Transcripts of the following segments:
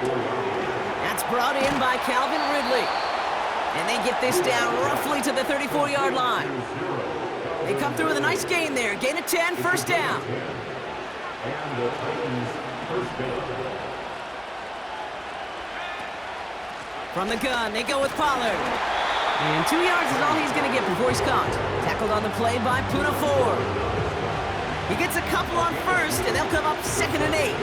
That's brought in by Calvin Ridley. And they get this down roughly to the 34-yard line. They come through with a nice gain there. Gain of 10, first down. From the gun, they go with Pollard. And 2 yards is all he's going to get before he's caught. Tackled on the play by Puna Ford. He gets a couple on first, and they'll come up 2nd and 8.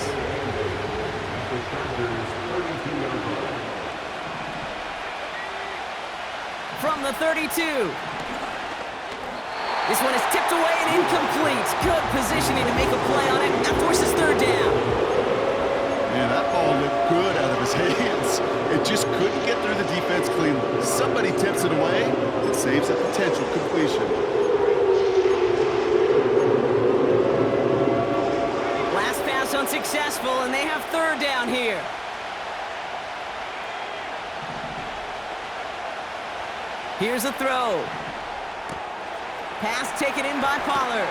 From the 32. This one is tipped away and incomplete. Good positioning to make a play on it. That forces 3rd down. Man, that ball looked good out of his hands. It just couldn't get through the defense cleanly. Somebody tips it away. It saves a potential completion. Last pass unsuccessful, and they have 3rd down here. Here's a throw. Pass taken in by Pollard.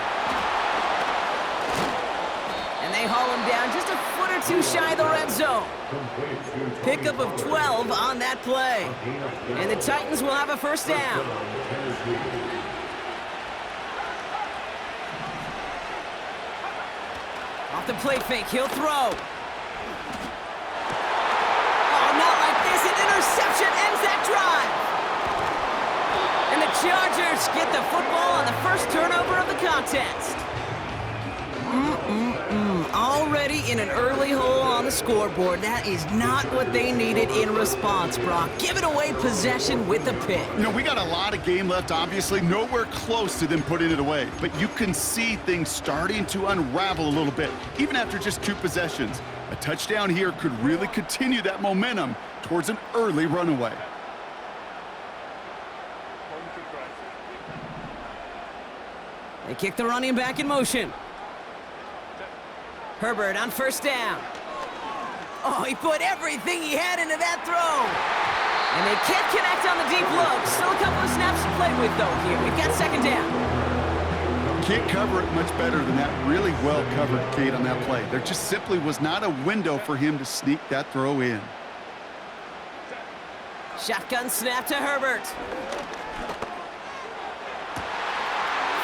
And they haul him down just a foot or two shy of the red zone. Pickup of 12 on that play. And the Titans will have a first down. Off the play fake, he'll throw. Oh, not like this. An interception ends that drive. And the Chargers get the football on the first turnover of the contest. Already in an early hole on the scoreboard. That is not what they needed in response, Brock. Giving away possession with the pick. You know, we got a lot of game left, obviously. Nowhere close to them putting it away. But you can see things starting to unravel a little bit, even after just 2 possessions. A touchdown here could really continue that momentum towards an early runaway. They kick the running back in motion. Herbert on first down. Oh, he put everything he had into that throw. And they can't connect on the deep look. Still a couple of snaps to play with, though, here. We've got 2nd down. Can't cover it much better than that really well-covered Kate on that play. There just simply was not a window for him to sneak that throw in. Shotgun snap to Herbert.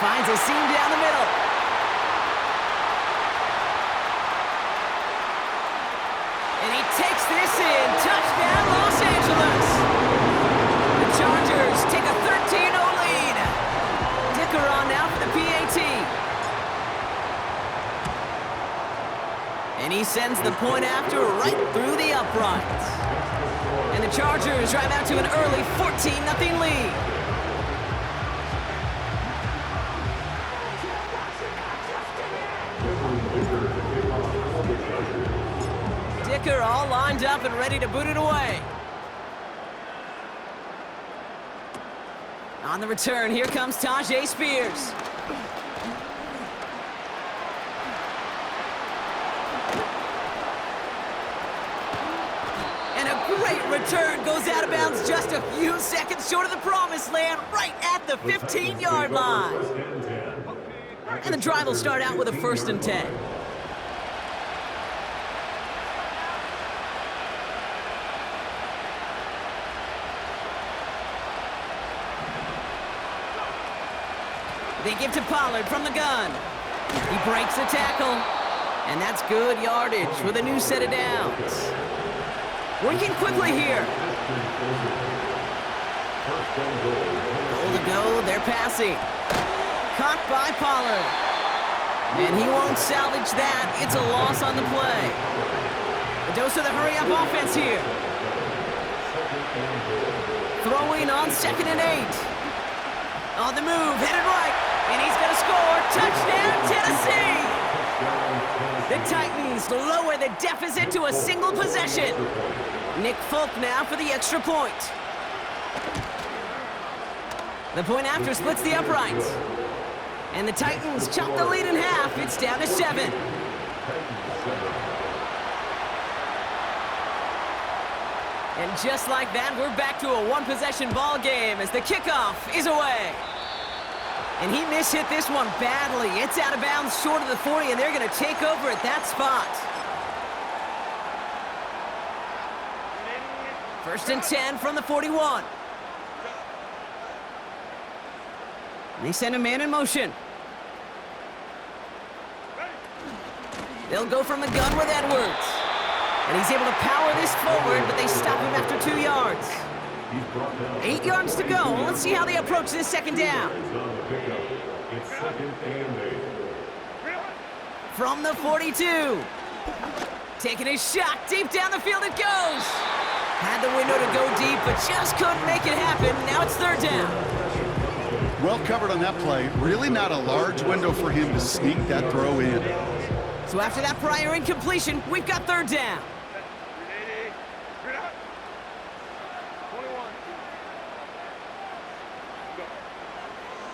Finds a seam down the middle. And he takes this in. Touchdown, Los Angeles. The Chargers take a 13-0 lead. Dicker on now for the PAT. And he sends the point after right through the uprights. And the Chargers drive out to an early 14-0 lead. Dicker all lined up and ready to boot it away. On the return, here comes Tajay Spears. And a great return, goes out of bounds just a few seconds short of the promised land, right at the 15-yard line. And the drive will start out with a 1st and 10. They give to Pollard from the gun. He breaks a tackle. And that's good yardage with a new set of downs. Working quickly here. Goal to go, they're passing. Caught by Pollard. And he won't salvage that. It's a loss on the play. A dose of the hurry-up offense here. Throwing on 2nd and 8. On the move, headed right, and he's going to score. Touchdown, Tennessee! The Titans lower the deficit to a single possession. Nick Folk now for the extra point. The point after splits the uprights. And the Titans chop the lead in half. It's down to 7. And just like that, we're back to a one-possession ball game as the kickoff is away. And he mishit this one badly. It's out of bounds short of the 40, and they're going to take over at that spot. First and 10 from the 41. They send a man in motion. They'll go from the gun with Edwards. And he's able to power this forward, but they stop him after 2 yards. 8 yards to go. Let's see how they approach this second down. From the 42. Taking a shot. Deep down the field it goes. Had the window to go deep, but just couldn't make it happen. Now it's third down. Well covered on that play. Really not a large window for him to sneak that throw in. So after that prior incompletion, we've got third down.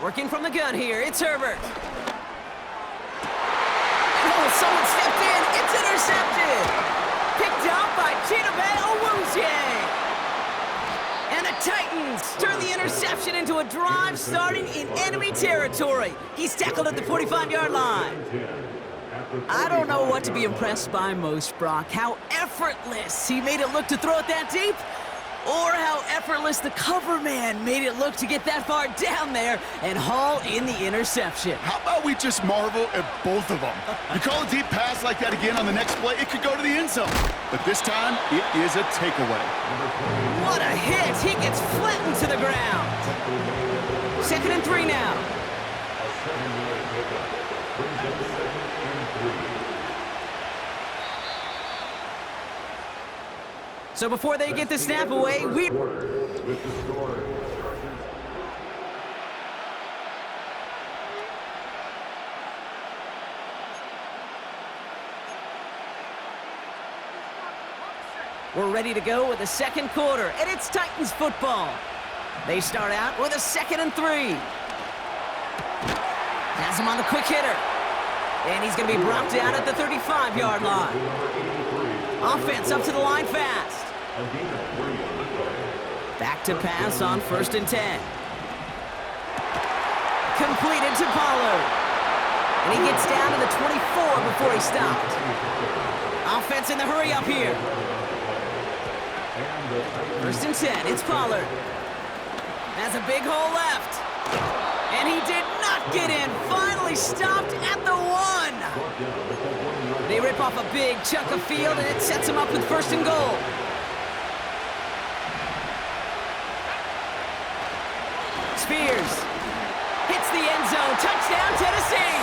Working from the gun here, it's Herbert. Oh, someone stepped in. It's intercepted. Picked up by Chidobe Awuzie. And the Titans turn the interception into a drive starting in enemy territory. He's tackled at the 45-yard line. I don't know what to be impressed by most, Brock. How effortless he made it look to throw it that deep, or how effortless the cover man made it look to get that far down there and haul in the interception. How about we just marvel at both of them? You call a deep pass like that again on the next play, it could go to the end zone. But this time, it is a takeaway. What a hit! He gets flattened to the ground. 2nd and 3 now. So before they get the snap away, we're ready to go with the second quarter, and it's Titans football. They start out with a 2nd and 3. Has him on the quick hitter. And he's going to be brought down at the 35-yard line. Offense up to the line fast. Back to pass on 1st and 10. Completed to Pollard. And he gets down to the 24 before he stopped. Offense in the hurry up here. 1st and 10, it's Pollard. Has a big hole left. And he did not get in. Finally stopped at the 1. They rip off a big chunk of field, and it sets him up with 1st and goal. Spears hits the end zone. Touchdown, Tennessee.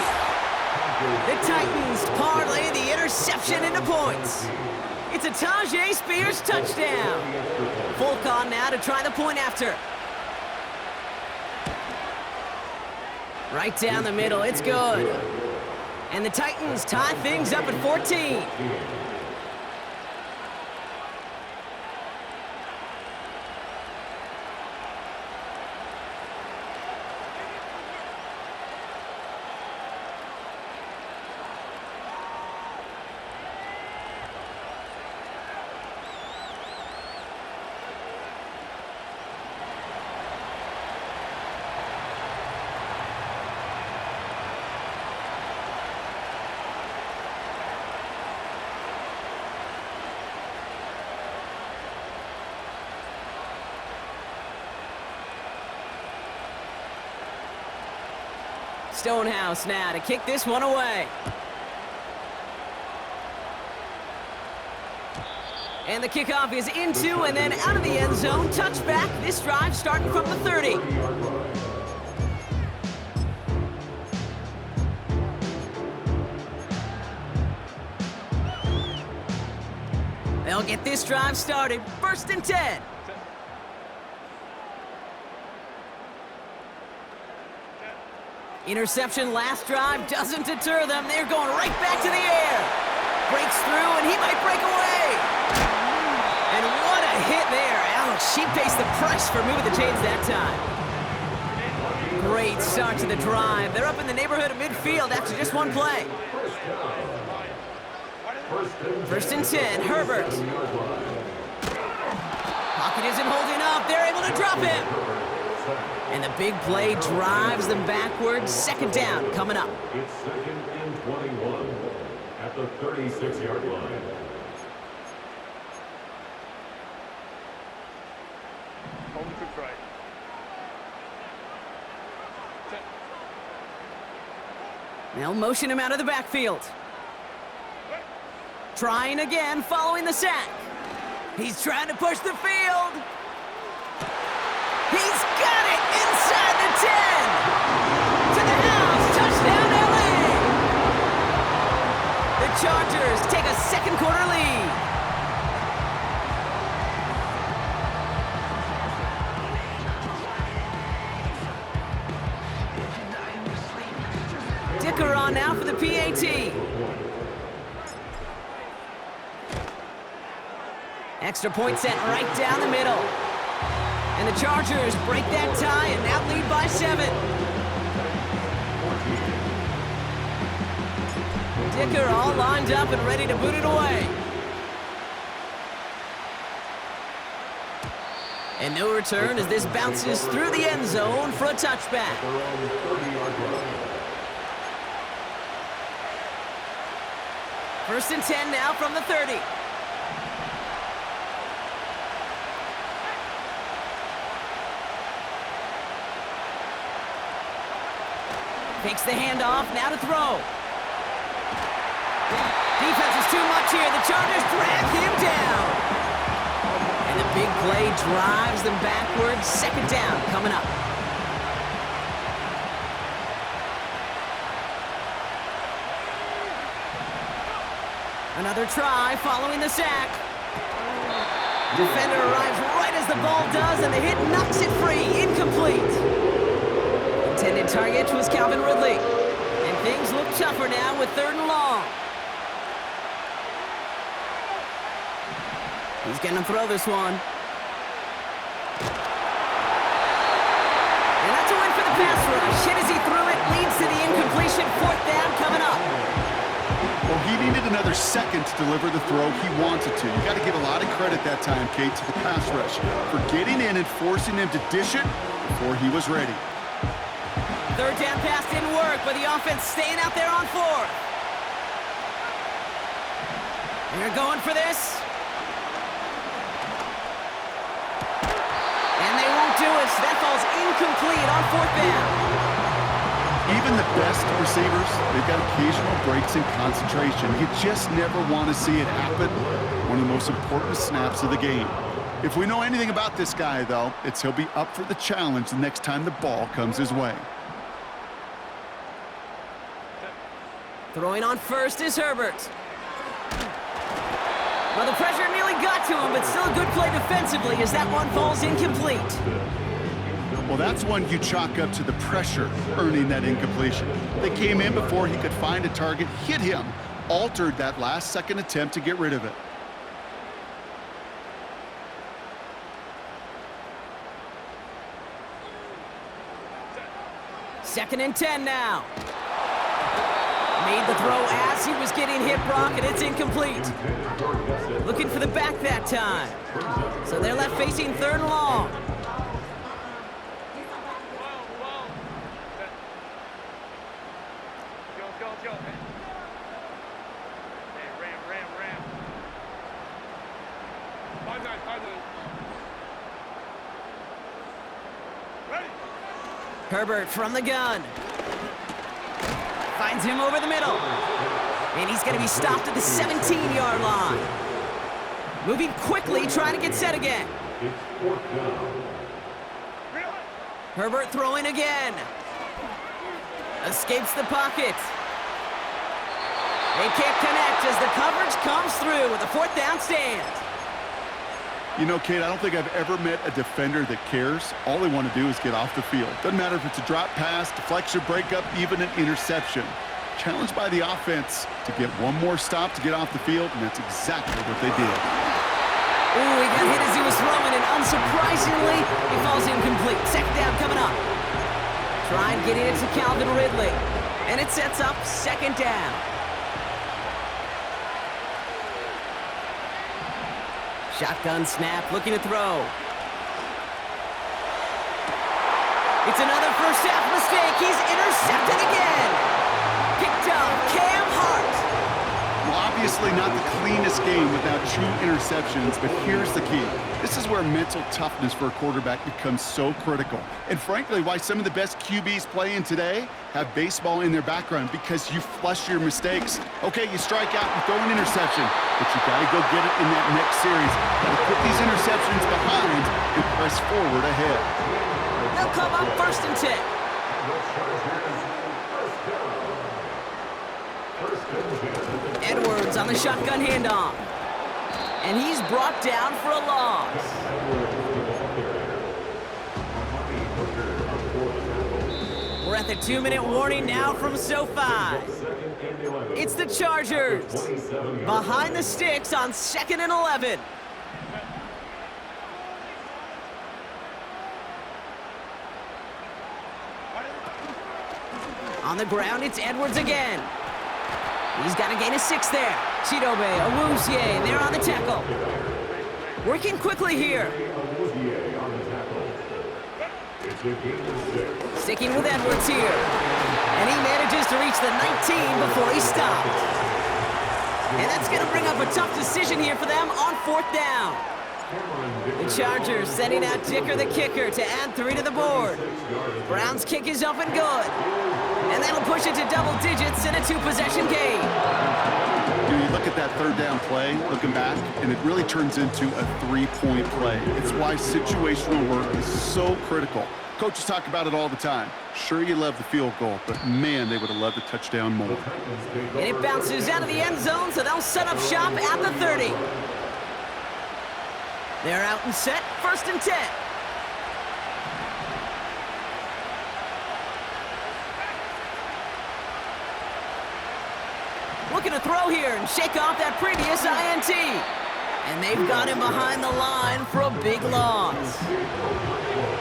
The Titans parlay the interception into points. It's a Tajay Spears touchdown. Folk on now to try the point after. Right down the middle, it's good. And the Titans tie things up at 14. Stonehouse now to kick this one away. And the kickoff is into and then out of the end zone. Touchback. This drive starting from the 30. They'll get this drive started. 1st and 10. Interception last drive doesn't deter them. They're going right back to the air. Breaks through, and he might break away. And what a hit there. Ouch, she pays the price for moving the chains that time. Great start to the drive. They're up in the neighborhood of midfield after just one play. 1st and 10, Herbert. Pocket isn't holding up. They're able to drop him. And the big play drives them backwards. 2nd down coming up. It's 2nd and 21 at the 36-yard line. They'll motion him out of the backfield. Trying again, following the sack. He's trying to push the field. He's got it inside the 10. To the house, touchdown LA. The Chargers take a second quarter lead. Dicker on now for the PAT. Extra point set right down the middle. And the Chargers break that tie and now lead by 7. Dicker all lined up and ready to boot it away. And no return as this bounces through the end zone for a touchback. First and 10 now from the 30. Takes the handoff, now to throw. Defense is too much here. The Chargers drag him down. And the big play drives them backwards. Second down coming up. Another try following the sack. Defender arrives right as the ball does, and the hit knocks it free. Incomplete. Intended target was Calvin Ridley. And things look tougher now with 3rd and long. He's going to throw this one. And that's a win for the pass rush. Hit as he threw it, leads to the incompletion. 4th down coming up. Well, he needed another second to deliver the throw he wanted to. You got to give a lot of credit that time, Kate, to the pass rush for getting in and forcing him to dish it before he was ready. 3rd down pass didn't work, but the offense staying out there on 4th. They're going for this. And they won't do it, so that falls incomplete on 4th down. Even the best receivers, they've got occasional breaks in concentration. You just never want to see it happen. One of the most important snaps of the game. If we know anything about this guy, though, it's he'll be up for the challenge the next time the ball comes his way. Throwing on first is Herbert. Well, the pressure nearly got to him, but still a good play defensively as that one falls incomplete. Well, that's one you chalk up to the pressure earning that incompletion. They came in before he could find a target, hit him, altered that last-second attempt to get rid of it. Second and 10 now. Made the throw as he was getting hit, Brock, and it's incomplete. Looking for the back that time. So they're left facing 3rd and long. Herbert from the gun. Finds him over the middle. And he's going to be stopped at the 17-yard line. Moving quickly, trying to get set again. Herbert throwing again. Escapes the pocket. They can't connect as the coverage comes through with a 4th down stand. You know, Kate, I don't think I've ever met a defender that cares. All they want to do is get off the field. Doesn't matter if it's a drop pass, deflection, breakup, even an interception. Challenged by the offense to get one more stop to get off the field, and that's exactly what they did. Ooh, he got hit as he was throwing, and unsurprisingly, he falls incomplete. Second down coming up. Trying to get it to Calvin Ridley. And it sets up 2nd down. Shotgun snap, looking to throw. It's another first half mistake. He's intercepted again. Picked up Cam Hart. Well, obviously not the cleanest game without true interceptions, but here's the key. This is where mental toughness for a quarterback becomes so critical. And frankly, why some of the best QBs playing today have baseball in their background, because you flush your mistakes. Okay, you strike out and throw an interception, but you got to go get it in that next series. Got to put these interceptions behind and press forward ahead. They'll come up 1st and 10. Edwards on the shotgun handoff. And he's brought down for a loss. We're at the 2-minute warning now from SoFi. It's the Chargers. Behind the sticks on 2nd and 11. On the ground, it's Edwards again. He's got to gain a 6 there. Chidobe, Awuzie, they're on the tackle. Working quickly here. Sticking with Edwards here. And he manages to reach the 19 before he stopped. And that's going to bring up a tough decision here for them on 4th down. The Chargers sending out Dicker the kicker to add 3 to the board. Brown's kick is up and good. And that'll push it to double digits in a 2-possession game. You look at that 3rd down play, looking back, and it really turns into a 3-point play. It's why situational work is so critical. Coaches talk about it all the time. Sure, you love the field goal, but man, they would have loved a touchdown more. And it bounces out of the end zone, so they'll set up shop at the 30. They're out and set, 1st and 10. Looking to throw here and shake off that previous INT. And they've got him behind the line for a big loss.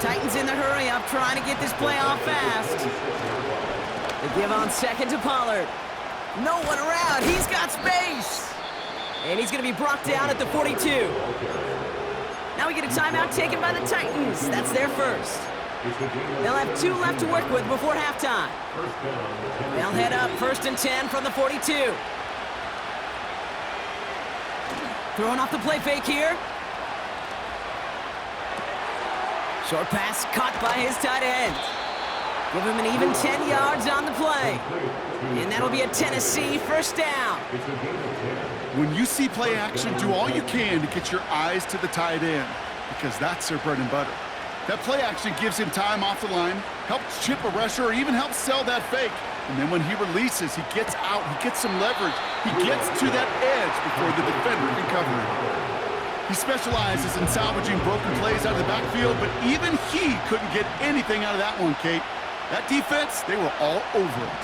Titans in the hurry-up, trying to get this play off fast. They give on 2nd to Pollard. No one around, he's got space. And he's going to be brought down at the 42. Now we get a timeout taken by the Titans. That's their first. They'll have 2 left to work with before halftime. They'll head up 1st and 10 from the 42. Throwing off the play fake here. Short pass caught by his tight end. Give him an even 10 yards on the play. And that'll be a Tennessee 1st down. When you see play action, do all you can to get your eyes to the tight end, because that's their bread and butter. That play action gives him time off the line, helps chip a rusher, or even helps sell that fake. And then when he releases, he gets out, he gets some leverage. He gets to that edge before the defender can cover him. He specializes in salvaging broken plays out of the backfield, but even he couldn't get anything out of that one, Kate. That defense, they were all over it.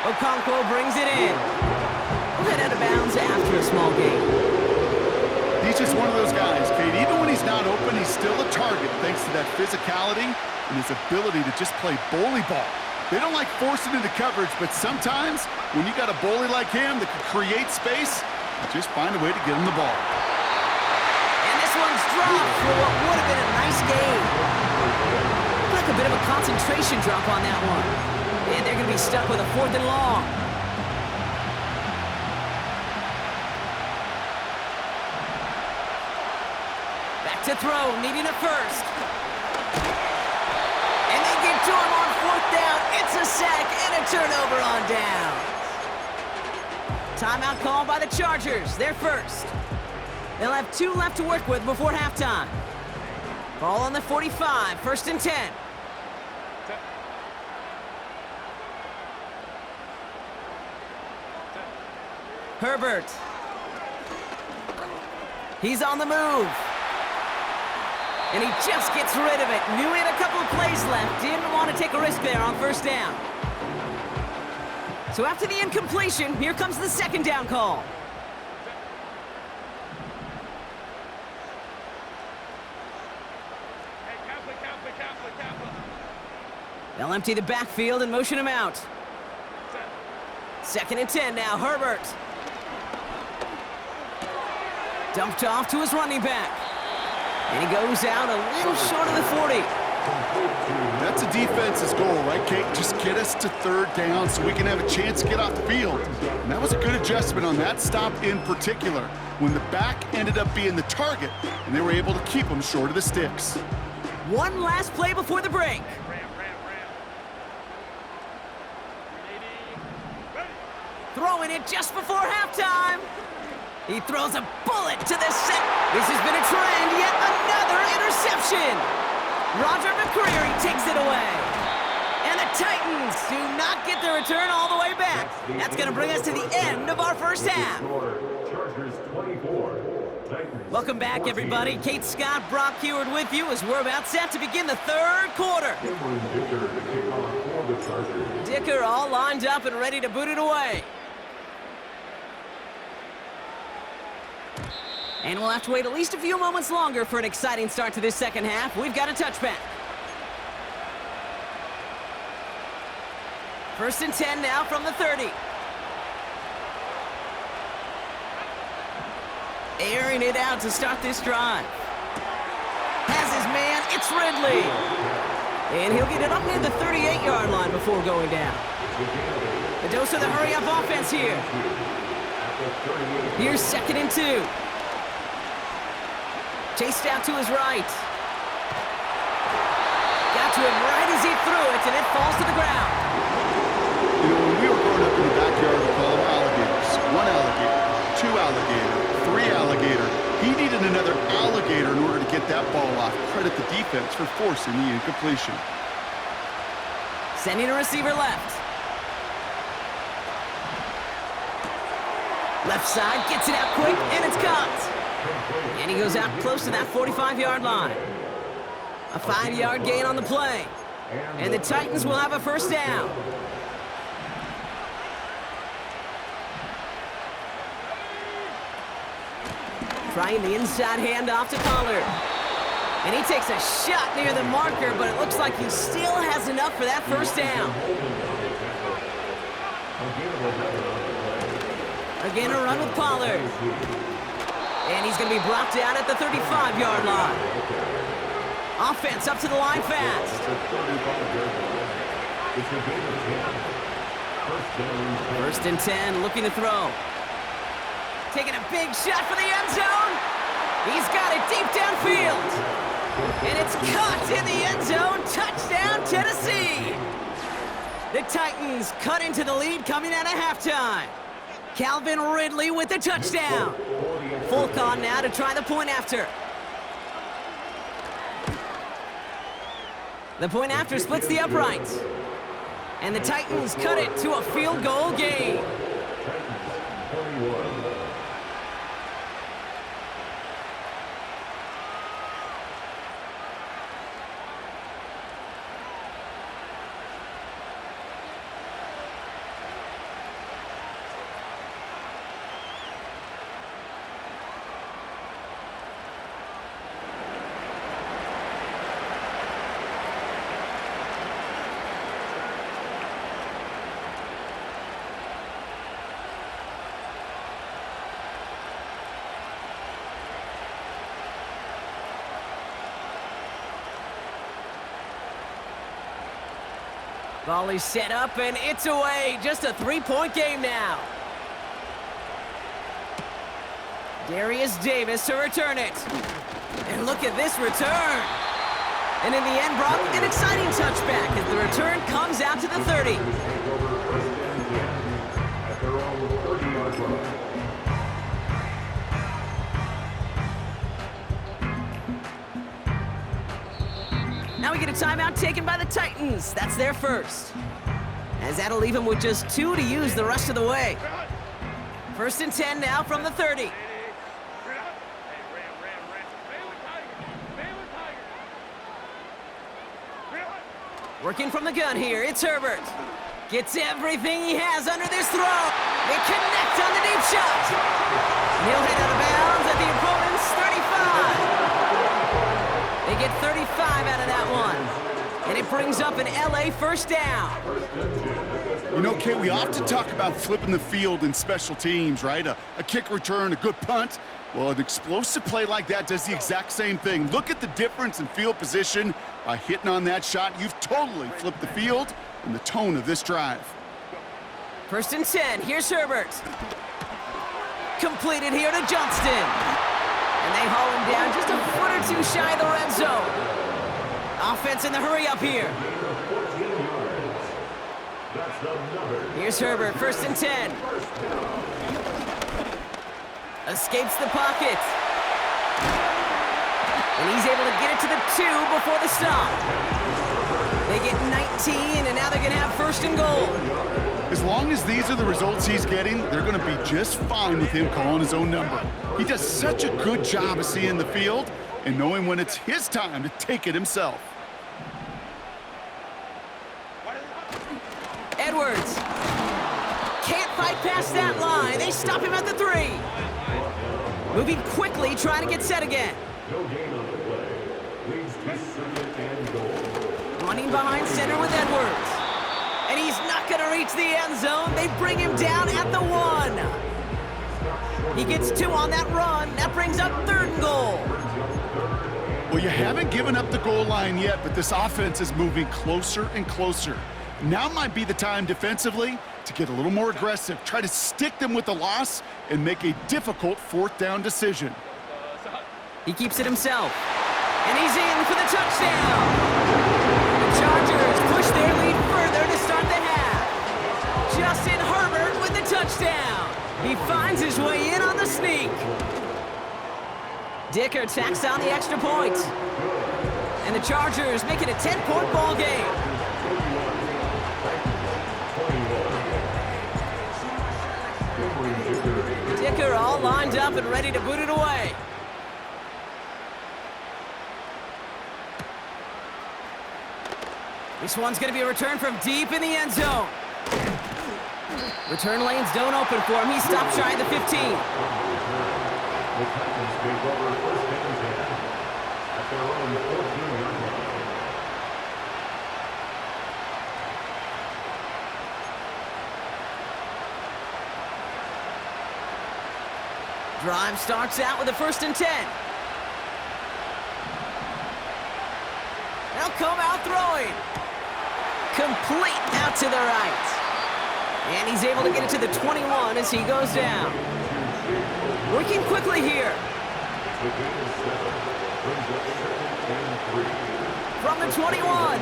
Okonkwo brings it in. We'll head out of bounds after a small gain. He's just one of those guys, Kate. Even when he's not open, he's still a target thanks to that physicality and his ability to just play bully ball. They don't like forcing into coverage, but sometimes when you got a bully like him that can create space, you just find a way to get him the ball. And this one's dropped for what would have been a nice game. Looked like a bit of a concentration drop on that one. And they're going to be stuck with a 4th and long. Back to throw, needing a 1st. And they get to him on 4th down. It's a sack and a turnover on down. Timeout called by the Chargers. They're first. They'll have 2 left to work with before halftime. Ball on the 45, 1st and 10. Herbert. He's on the move. And he just gets rid of it. Knew he had a couple of plays left. Didn't want to take a risk there on 1st down. So after the incompletion, here comes the 2nd down call. They'll empty the backfield and motion him out. 2nd and 10 now, Herbert. Dumped off to his running back. And he goes out a little short of the 40. That's a defense's goal, right, Kate? Just get us to third down so we can have a chance to get off the field. And that was a good adjustment on that stop in particular, when the back ended up being the target, and they were able to keep them short of the sticks. One last play before the break. Throwing it just before halftime. He throws a bullet to the set. This has been a trend, yet another interception. Roger McCreary takes it away. And the Titans do not get the return all the way back. That's going to bring us to the end of our first half. Welcome back, everybody. Kate Scott, Brock Heward with you as we're about set to begin the third quarter. Dicker all lined up and ready to boot it away. And we'll have to wait at least a few moments longer for an exciting start to this second half. We've got a touchback. 1st and 10 now from the 30. Airing it out to start this drive. Has his man, it's Ridley. And he'll get it up near the 38-yard line before going down. A dose of the hurry-up offense here. Here's 2nd and 2. Chased out to his right. Got to him right as he threw it, and it falls to the ground. You know, when we were growing up in the backyard, we called them alligators. 1 alligator, 2 alligator, 3 alligator. He needed another alligator in order to get that ball off. Credit the defense for forcing the incompletion. Sending a receiver left. Left side, gets it out quick, and it's caught. And he goes out close to that 45-yard line. A 5-yard gain on the play. And the Titans will have a first down. Trying the inside handoff to Pollard. And he takes a shot near the marker, but it looks like he still has enough for that first down. Again, a run with Pollard. And he's going to be brought down at the 35-yard line. Offense up to the line fast. 1st and 10, looking to throw. Taking a big shot for the end zone. He's got it deep downfield. And it's caught in the end zone. Touchdown, Tennessee. The Titans cut into the lead coming out of halftime. Calvin Ridley with the touchdown. Full con now to try the point after. The point after splits the uprights. And the Titans cut it to a field goal game. Ball is set up, and it's away. Just a 3-point game now. Darius Davis to return it. And look at this return. And in the end, Brock, an exciting touchback as the return comes out to the 30. Now we get a timeout taken by the Titans. That's their first. As that'll leave them with just 2 to use the rest of the way. 1st and 10 now from the 30. Working from the gun here, it's Herbert. Gets everything he has under this throw. They connect on the deep shot. And he'll head out of bounds at the opponent's 35. They get 35 out of that one. And it brings up an LA first down. You know, Kate, we often talk about flipping the field in special teams, right? A kick return, a good punt. Well, an explosive play like that does the exact same thing. Look at the difference in field position By hitting on that shot, you've totally flipped the field and the tone of this drive. 1st and 10. Here's Herbert. Completed here to Johnston. And they haul him down just a foot or two shy of the red zone. Offense in the hurry up here. Here's Herbert, 1st and 10. Escapes the pocket. And he's able to get it to the 2 before the stop. They get 19, and now they're going to have 1st and goal. As long as these are the results he's getting, they're going to be just fine with him calling his own number. He does such a good job of seeing the field and knowing when it's his time to take it himself. Edwards can't fight past that line. They stop him at the 3. Moving quickly, trying to get set again. No gain on the play. Leads to 2nd and goal. Running behind center with Edwards. And he's not going to reach the end zone. They bring him down at the 1. He gets 2 on that run. That brings up 3rd and goal. Well, you haven't given up the goal line yet, but this offense is moving closer and closer. Now might be the time defensively to get a little more aggressive, try to stick them with the loss, and make a difficult 4th down decision. He keeps it himself. And he's in for the touchdown. The Chargers push their lead further to start the half. Justin Herbert with the touchdown. He finds his way in on the sneak. Dicker tacks on the extra point. And the Chargers make it a 10-point ball game. Dicker all lined up and ready to boot it away. This one's going to be a return from deep in the end zone. Return lanes don't open for him. He stops shy of the 15. The Titans take over 1st and 10 at their own 14-yard line. Drive starts out with a 1st and 10. They'll come out throwing. Complete out to the right. And he's able to get it to the 21 as he goes down. Working quickly here. From the 21.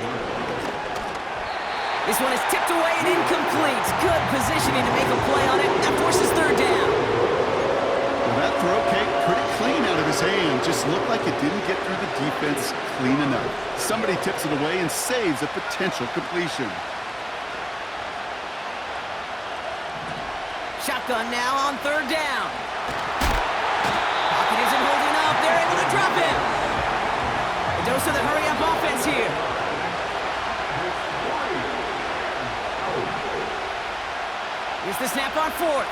This one is tipped away and incomplete. Good positioning to make a play on it. That forces 3rd down. Well, that throw came pretty clean out of his hand. Just looked like it didn't get through the defense clean enough. Somebody tips it away and saves a potential completion. Shotgun now on 3rd down. Pocket isn't holding up. They're able to drop him. A dose of the hurry-up offense here. Here's the snap on 4th.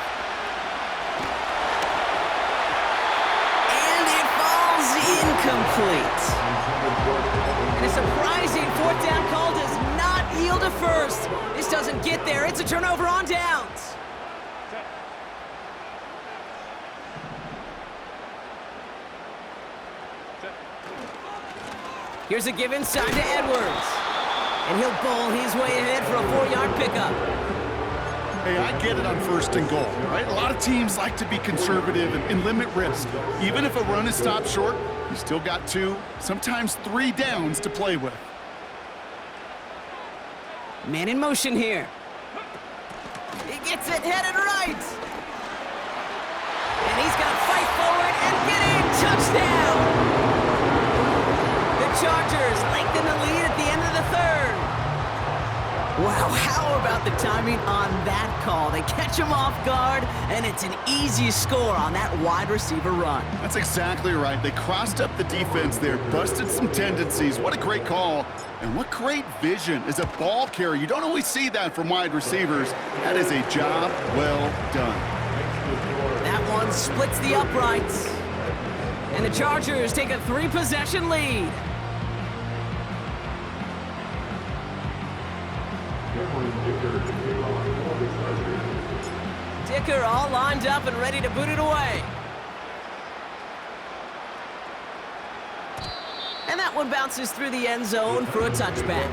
And it falls incomplete. And a surprising 4th down call does not yield a 1st. This doesn't get there. It's a turnover on downs. Here's a give inside to Edwards. And he'll bowl his way ahead for a 4-yard pickup. Hey, I get it on 1st and goal, right? A lot of teams like to be conservative and limit risk. Even if a run is stopped short, you still got 2, sometimes 3 downs to play with. Man in motion here. He gets it headed right. And he's going to fight forward and get in. Touchdown! The Chargers lengthen the lead at the end of the 3rd. Wow, how about the timing on that call? They catch him off guard, and it's an easy score on that wide receiver run. That's exactly right. They crossed up the defense there, busted some tendencies. What a great call, and what great vision as a ball carrier. You don't always see that from wide receivers. That is a job well done. That one splits the uprights, and the Chargers take a 3-possession lead. Dicker all lined up and ready to boot it away. And that one bounces through the end zone for a touchback.